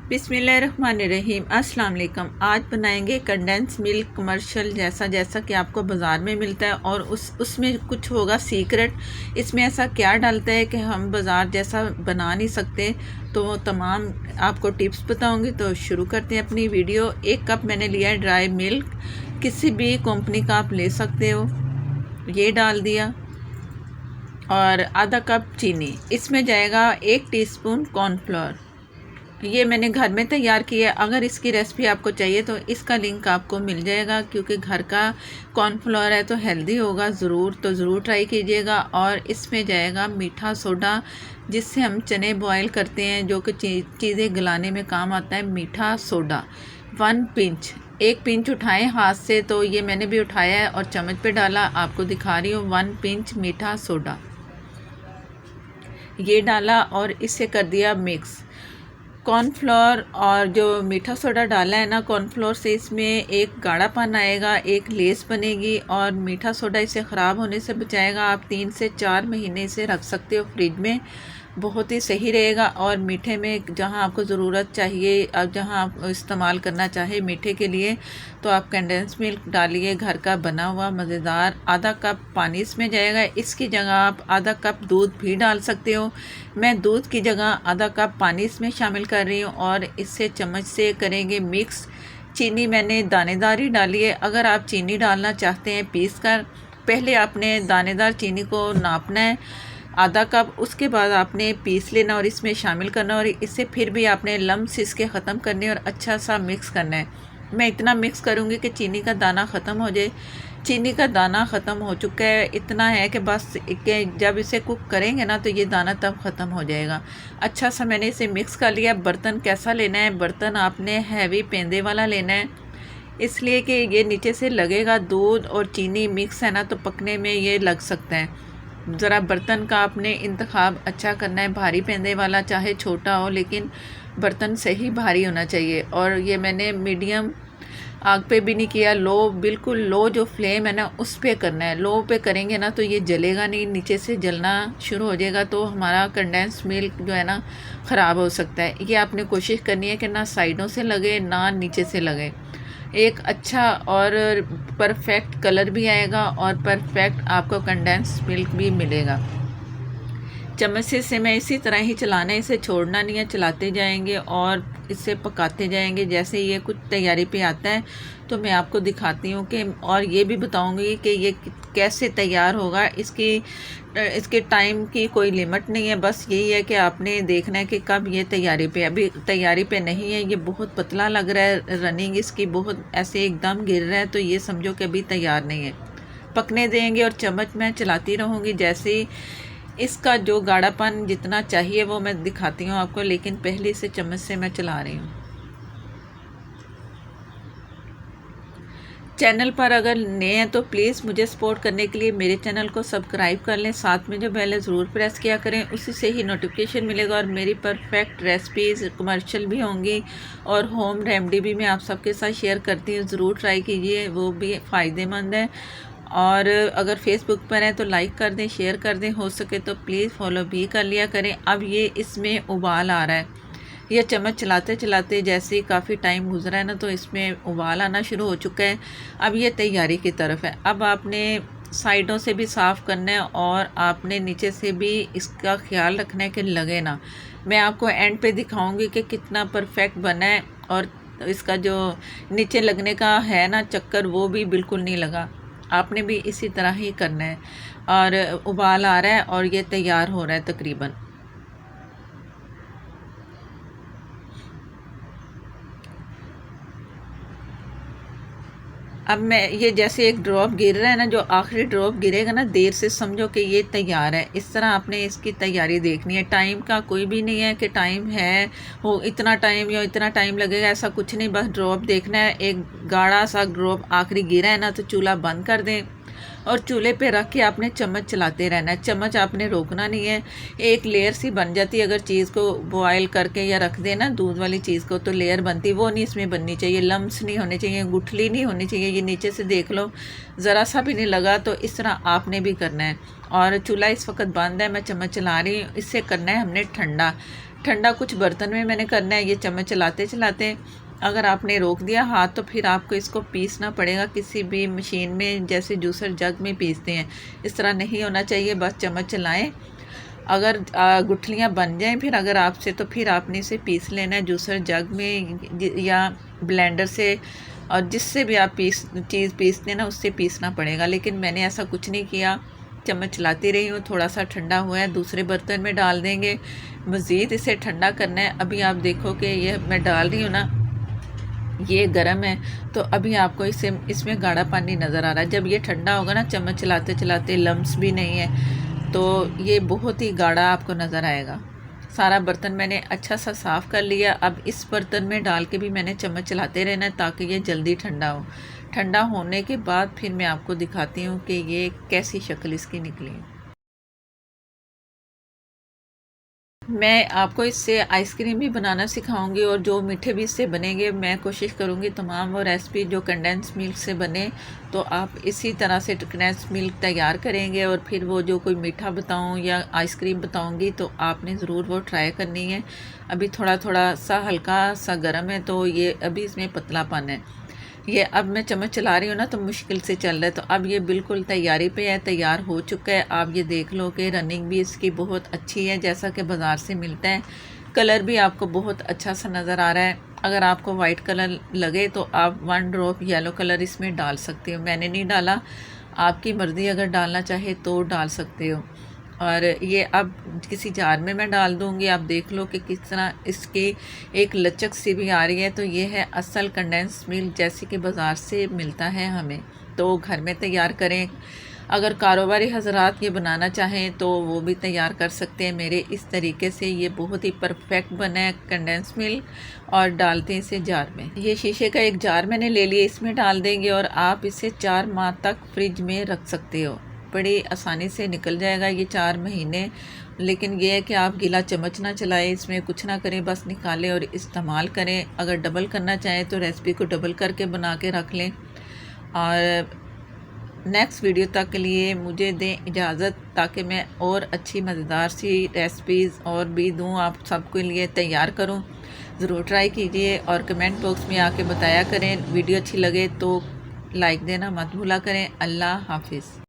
बिस्मिल्लाहिर्रहमानिर्रहीम। अस्सलाम वालेकुम। आज बनाएंगे कंडेंस मिल्क कमर्शियल जैसा कि आपको बाज़ार में मिलता है, और उसमें कुछ होगा सीक्रेट। इसमें ऐसा क्या डालता है कि हम बाज़ार जैसा बना नहीं सकते, तो वो तमाम आपको टिप्स बताऊंगी। तो शुरू करते हैं अपनी वीडियो। 1 कप मैंने लिया है ड्राई मिल्क, किसी भी कंपनी का आप ले सकते हो। ये डाल दिया, और आधा कप चीनी। इसमें जाएगा 1 टीस्पून कॉर्नफ्लोर। ये मैंने घर में तैयार किया है। अगर इसकी रेसिपी आपको चाहिए तो इसका लिंक आपको मिल जाएगा, क्योंकि घर का कॉर्नफ्लोर है तो हेल्दी होगा। ज़रूर ट्राई कीजिएगा। और इसमें जाएगा मीठा सोडा, जिससे हम चने बॉयल करते हैं, जो कि चीज़ें गलाने में काम आता है। मीठा सोडा 1 पिंच, 1 पिंच उठाएं हाथ से। तो ये मैंने भी उठाया है और चम्मच पे डाला, आपको दिखा रही हूँ। 1 पिंच मीठा सोडा ये डाला, और इसे कर दिया मिक्स। कॉर्नफ्लोर और जो मीठा सोडा डाला है ना, कॉर्नफ्लोर से इसमें एक गाढ़ापन आएगा, एक लेस बनेगी, और मीठा सोडा इसे ख़राब होने से बचाएगा। आप 3 से 4 महीने इसे रख सकते हो फ्रिज में, बहुत ही सही रहेगा। और मीठे में जहाँ आपको ज़रूरत चाहिए, अब जहाँ आप इस्तेमाल करना चाहे मीठे के लिए, तो आप कंडेंस मिल्क डालिए, घर का बना हुआ मज़ेदार। आधा कप पानी इसमें जाएगा। इसकी जगह आप आधा कप दूध भी डाल सकते हो। मैं दूध की जगह आधा कप पानी इसमें शामिल कर रही हूँ, और इससे चम्मच से करेंगे मिक्स। चीनी मैंने दानेदार ही डाली है। अगर आप चीनी डालना चाहते हैं पीस कर, पहले आपने दानेदार चीनी को नापना है आधा कप, उसके बाद आपने पीस लेना और इसमें शामिल करना, और इससे फिर भी आपने लम्स इसके ख़त्म करने और अच्छा सा मिक्स करना है। मैं इतना मिक्स करूँगी कि चीनी का दाना ख़त्म हो जाए। चीनी का दाना ख़त्म हो चुका है, इतना है कि बस कि जब इसे कुक करेंगे ना, तो ये दाना तब ख़त्म हो जाएगा। अच्छा सा मैंने इसे मिक्स कर लिया। बर्तन कैसा लेना है, बर्तन आपने हैवी पेंदे वाला लेना है, इसलिए कि ये नीचे से लगेगा। दूध और चीनी मिक्स है ना, तो पकने में ये लग सकता है। ज़रा बर्तन का आपने इंतखाब अच्छा करना है, भारी पेंदे वाला, चाहे छोटा हो, लेकिन बर्तन सही भारी होना चाहिए। और ये मैंने मीडियम आग पे भी नहीं किया, लो, बिल्कुल लो जो फ्लेम है ना उस पे करना है। लो पे करेंगे ना तो ये जलेगा नहीं, नीचे से जलना शुरू हो जाएगा, तो हमारा कंडेंस मिल्क जो है ना ख़राब हो सकता है। ये आपने कोशिश करनी है कि ना साइडों से लगे ना नीचे से लगे। एक अच्छा और परफेक्ट कलर भी आएगा, और परफेक्ट आपको कंडेंस मिल्क भी मिलेगा। चम्मच से मैं इसी तरह ही चलाना है, इसे छोड़ना नहीं है, चलाते जाएंगे और इसे पकाते जाएंगे। जैसे ये कुछ तैयारी पे आता है तो मैं आपको दिखाती हूँ कि, और ये भी बताऊँगी कि ये कैसे तैयार होगा। इसके टाइम की कोई लिमिट नहीं है, बस यही है कि आपने देखना है कि कब ये तैयारी पे। अभी तैयारी पे नहीं है, ये बहुत पतला लग रहा है, रनिंग इसकी बहुत ऐसे एकदम गिर रहा है, तो ये समझो कि अभी तैयार नहीं है। पकने देंगे और चम्मच मैं चलाती रहूँगी। जैसे ही इसका जो गाढ़ापन जितना चाहिए वो मैं दिखाती हूँ आपको, लेकिन पहले से चम्मच से मैं चला रही हूँ। चैनल पर अगर नए हैं तो प्लीज़ मुझे सपोर्ट करने के लिए मेरे चैनल को सब्सक्राइब कर लें, साथ में जो बेल है ज़रूर प्रेस किया करें, उसी से ही नोटिफिकेशन मिलेगा। और मेरी परफेक्ट रेसिपीज़ कमर्शियल भी होंगी, और होम रेमेडी भी मैं आप सबके साथ शेयर करती हूँ। ज़रूर ट्राई कीजिए, वो भी फ़ायदेमंद है। और अगर फेसबुक पर है तो लाइक कर दें, शेयर कर दें, हो सके तो प्लीज़ फॉलो भी कर लिया करें। अब ये इसमें उबाल आ रहा है, यह चम्मच चलाते चलाते जैसे ही काफ़ी टाइम गुजरा है ना, तो इसमें उबाल आना शुरू हो चुका है। अब ये तैयारी की तरफ है। अब आपने साइडों से भी साफ़ करना है, और आपने नीचे से भी इसका ख्याल रखना है कि लगे ना। मैं आपको एंड पे दिखाऊंगी कि कितना परफेक्ट बना है, और इसका जो नीचे लगने का है ना चक्कर, वो भी बिल्कुल नहीं लगा। आपने भी इसी तरह ही करना है। और उबाल आ रहा है और ये तैयार हो रहा है तकरीबन। अब मैं ये जैसे एक ड्रॉप गिर रहा है ना, जो आखिरी ड्रॉप गिरेगा ना, देर से समझो कि ये तैयार है। इस तरह आपने इसकी तैयारी देखनी है। टाइम का कोई भी नहीं है कि टाइम है हो इतना टाइम या इतना टाइम लगेगा, ऐसा कुछ नहीं। बस ड्रॉप देखना है, एक गाढ़ा सा ड्रॉप आखिरी गिरा है ना, तो चूल्हा बंद कर दें, और चूल्हे पे रख के आपने चम्मच चलाते रहना है। चम्मच आपने रोकना नहीं है। एक लेयर सी बन जाती है, अगर चीज़ को बॉयल करके या रख देना दूध वाली चीज़ को, तो लेयर बनती, वो नहीं इसमें बननी चाहिए। लम्स नहीं होने चाहिए, गुठली नहीं होनी चाहिए। ये नीचे से देख लो, ज़रा सा भी नहीं लगा। तो इस तरह आपने भी करना है। और चूल्हा इस वक्त बंद है, मैं चम्मच चला रही हूँ। इससे करना है हमने ठंडा। ठंडा कुछ बर्तन में मैंने करना है। ये चम्मच चलाते चलाते अगर आपने रोक दिया हाथ तो फिर आपको इसको पीसना पड़ेगा किसी भी मशीन में, जैसे जूसर जग में पीसते हैं। इस तरह नहीं होना चाहिए, बस चम्मच चलाएं। अगर गुठलियाँ बन जाएं फिर अगर आपसे, तो फिर आपने इसे पीस लेना है जूसर जग में या ब्लेंडर से, और जिससे भी आप चीज़ पीसते हैं ना उससे पीसना पड़ेगा। लेकिन मैंने ऐसा कुछ नहीं किया, चम्मच चलाती रही हूँ। थोड़ा सा ठंडा हुआ है, दूसरे बर्तन में डाल देंगे। मज़ीद इसे ठंडा करना है। अभी आप देखो कि ये मैं डाल रही हूँ ना, ये गर्म है, तो अभी आपको इसमें गाढ़ा पानी नज़र आ रहा है। जब ये ठंडा होगा ना, चम्मच चलाते चलाते लम्स भी नहीं है, तो ये बहुत ही गाढ़ा आपको नज़र आएगा। सारा बर्तन मैंने अच्छा सा साफ़ कर लिया। अब इस बर्तन में डाल के भी मैंने चम्मच चलाते रहना है ताकि ये जल्दी ठंडा हो। ठंडा होने के बाद फिर मैं आपको दिखाती हूँ कि ये कैसी शक्ल इसकी निकली। मैं आपको इससे आइसक्रीम भी बनाना सिखाऊंगी और जो मीठे भी इससे बनेंगे मैं कोशिश करूंगी तमाम वो रेसिपी जो कंडेंस मिल्क से बने। तो आप इसी तरह से कंडेंस मिल्क तैयार करेंगे और फिर वो जो कोई मीठा बताऊं या आइसक्रीम बताऊंगी तो आपने ज़रूर वो ट्राई करनी है। अभी थोड़ा थोड़ा सा हल्का सा गर्म है, तो ये अभी इसमें पतलापन है। ये अब मैं चम्मच चला रही हूँ ना तो मुश्किल से चल रहा है, तो अब ये बिल्कुल तैयारी पे है, तैयार हो चुका है। आप ये देख लो कि रनिंग भी इसकी बहुत अच्छी है जैसा कि बाज़ार से मिलता है। कलर भी आपको बहुत अच्छा सा नज़र आ रहा है। अगर आपको वाइट कलर लगे तो आप 1 ड्रॉप येलो कलर इसमें डाल सकते हो। मैंने नहीं डाला, आपकी मर्ज़ी, अगर डालना चाहे तो डाल सकते हो। और ये अब किसी जार में मैं डाल दूँगी। आप देख लो कि किस तरह इसकी एक लचक सी भी आ रही है। तो ये है असल कंडेंस मिल्क जैसे कि बाज़ार से मिलता है हमें, तो घर में तैयार करें। अगर कारोबारी हजरात ये बनाना चाहें तो वो भी तैयार कर सकते हैं मेरे इस तरीके से। ये बहुत ही परफेक्ट बना है कंडेंस मिल्क। और डालते हैं इसे जार में। ये शीशे का एक जार मैंने ले लिया, इसमें डाल देंगे और आप इसे 4 माह तक फ्रिज में रख सकते हो। बड़ी आसानी से निकल जाएगा ये 4 महीने। लेकिन ये है कि आप गीला चम्मच ना चलाएं, इसमें कुछ ना करें, बस निकालें और इस्तेमाल करें। अगर डबल करना चाहें तो रेसिपी को डबल करके बना के रख लें। और नेक्स्ट वीडियो तक के लिए मुझे दें इजाज़त, ताकि मैं और अच्छी मज़ेदार सी रेसिपीज़ और भी दूँ आप सबके लिए तैयार करूँ। ज़रूर ट्राई कीजिए और कमेंट बॉक्स में आके बताया करें। वीडियो अच्छी लगे तो लाइक देना मत भूला करें। अल्लाह हाफिज़।